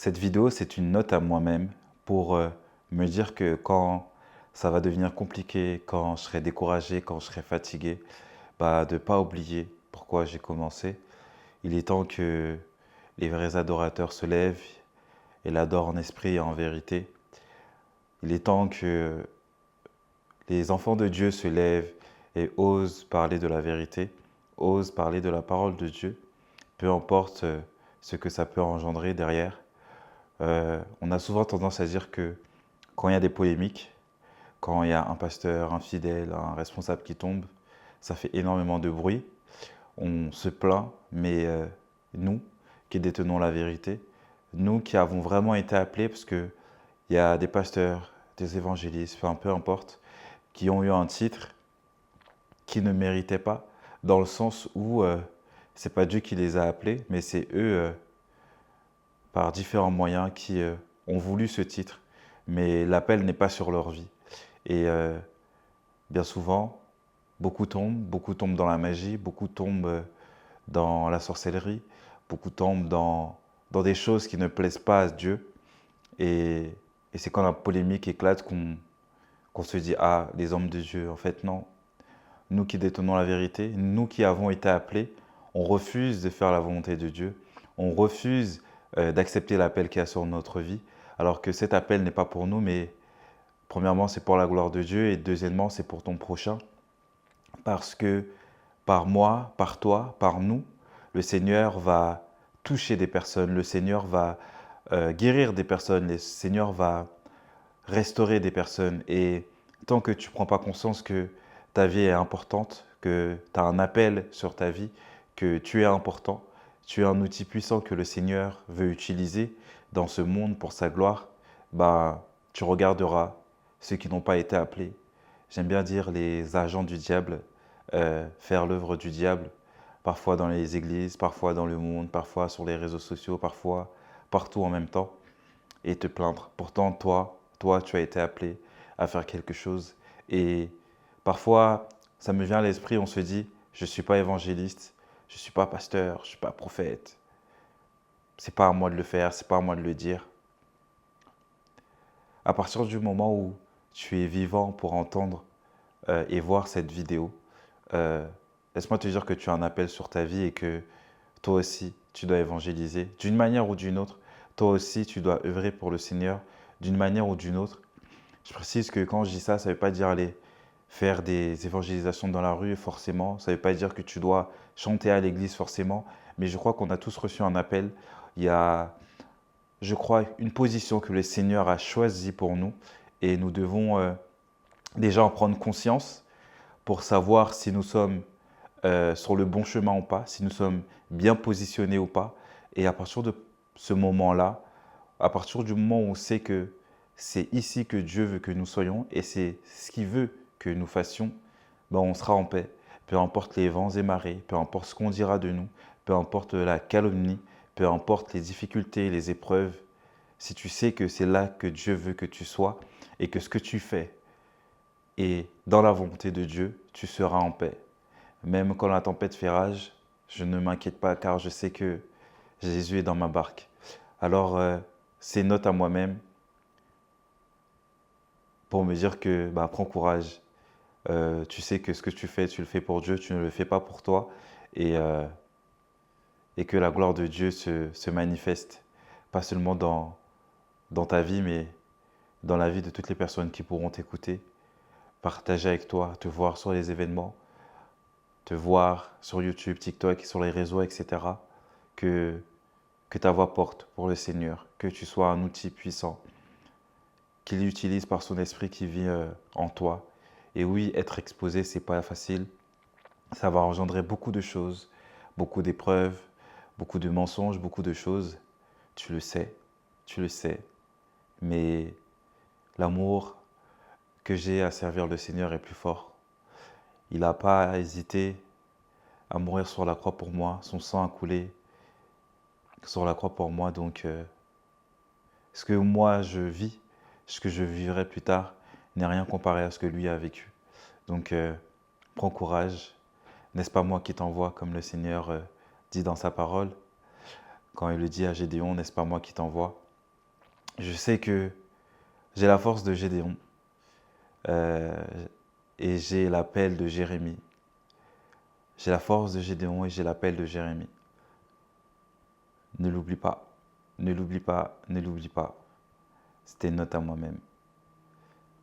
Cette vidéo, c'est une note à moi-même pour me dire que quand ça va devenir compliqué, quand je serai découragé, quand je serai fatigué, de ne pas oublier pourquoi j'ai commencé. Il est temps que les vrais adorateurs se lèvent et l'adorent en esprit et en vérité. Il est temps que les enfants de Dieu se lèvent et osent parler de la vérité, osent parler de la parole de Dieu, peu importe ce que ça peut engendrer derrière. On a souvent tendance à dire que quand il y a des polémiques, quand il y a un pasteur, un fidèle, un responsable qui tombe, ça fait énormément de bruit. On se plaint, mais nous qui détenons la vérité, nous qui avons vraiment été appelés, parce qu'il y a des pasteurs, des évangélistes, enfin, peu importe, qui ont eu un titre qui ne méritaient pas, dans le sens où c'est pas Dieu qui les a appelés, mais c'est eux, par différents moyens, qui ont voulu ce titre, mais l'appel n'est pas sur leur vie. Et bien souvent, beaucoup tombent dans la magie, beaucoup tombent dans la sorcellerie, beaucoup tombent dans des choses qui ne plaisent pas à Dieu. Et c'est quand la polémique éclate qu'on se dit, ah, les hommes de Dieu, en fait, non. Nous qui détenons la vérité, nous qui avons été appelés, on refuse de faire la volonté de Dieu, on refuse d'accepter l'appel qu'il y a sur notre vie, alors que cet appel n'est pas pour nous, mais premièrement, c'est pour la gloire de Dieu, et deuxièmement, c'est pour ton prochain. Parce que par moi, par toi, par nous, le Seigneur va toucher des personnes, le Seigneur va guérir des personnes, le Seigneur va restaurer des personnes. Et tant que tu ne prends pas conscience que ta vie est importante, que tu as un appel sur ta vie, que tu es important, tu es un outil puissant que le Seigneur veut utiliser dans ce monde pour sa gloire, tu regarderas ceux qui n'ont pas été appelés. J'aime bien dire les agents du diable, faire l'œuvre du diable, parfois dans les églises, parfois dans le monde, parfois sur les réseaux sociaux, parfois partout en même temps, et te plaindre. Pourtant, toi, tu as été appelé à faire quelque chose. Et parfois, ça me vient à l'esprit, on se dit, je ne suis pas évangéliste, je ne suis pas pasteur, je ne suis pas prophète. C'est pas à moi de le faire, c'est pas à moi de le dire. À partir du moment où tu es vivant pour entendre et voir cette vidéo, euh, laisse-moi te dire que tu as un appel sur ta vie et que toi aussi, tu dois évangéliser d'une manière ou d'une autre. Toi aussi, tu dois œuvrer pour le Seigneur d'une manière ou d'une autre. Je précise que quand je dis ça, ça ne veut pas dire aller faire des évangélisations dans la rue forcément. Ça ne veut pas dire que tu dois chanter à l'église forcément. Mais je crois qu'on a tous reçu un appel. Il y a, je crois, une position que le Seigneur a choisie pour nous. Et nous devons déjà en prendre conscience pour savoir si nous sommes sur le bon chemin ou pas, si nous sommes bien positionnés ou pas. Et à partir de ce moment-là, à partir du moment où on sait que c'est ici que Dieu veut que nous soyons et c'est ce qu'il veut que nous fassions, on sera en paix. Peu importe les vents et marées, peu importe ce qu'on dira de nous, peu importe la calomnie, peu importe les difficultés, les épreuves, si tu sais que c'est là que Dieu veut que tu sois et que ce que tu fais est dans la volonté de Dieu, tu seras en paix. Même quand la tempête fait rage, je ne m'inquiète pas car je sais que Jésus est dans ma barque. Alors, c'est une note à moi-même pour me dire que prends courage. Tu sais que ce que tu fais, tu le fais pour Dieu, tu ne le fais pas pour toi. Et, euh, et que la gloire de Dieu se manifeste, pas seulement dans ta vie, mais dans la vie de toutes les personnes qui pourront t'écouter, partager avec toi, te voir sur les événements, te voir sur YouTube, TikTok, sur les réseaux, etc. Que ta voix porte pour le Seigneur, que tu sois un outil puissant, qu'il utilise par son esprit qui vit en toi. Et oui, être exposé, c'est pas facile. Ça va engendrer beaucoup de choses, beaucoup d'épreuves, beaucoup de mensonges, beaucoup de choses. Tu le sais. Mais l'amour que j'ai à servir le Seigneur est plus fort. Il n'a pas hésité à mourir sur la croix pour moi. Son sang a coulé sur la croix pour moi. Donc, ce que moi je vis, ce que je vivrai plus tard, n'est rien comparé à ce que lui a vécu. Donc, prends courage. N'est-ce pas moi qui t'envoie, comme le Seigneur dit dans sa parole, quand il le dit à Gédéon, n'est-ce pas moi qui t'envoie? Je sais que j'ai la force de Gédéon euh, et j'ai l'appel de Jérémie. J'ai la force de Gédéon et j'ai l'appel de Jérémie. Ne l'oublie pas, ne l'oublie pas, ne l'oublie pas. C'était une note à moi-même.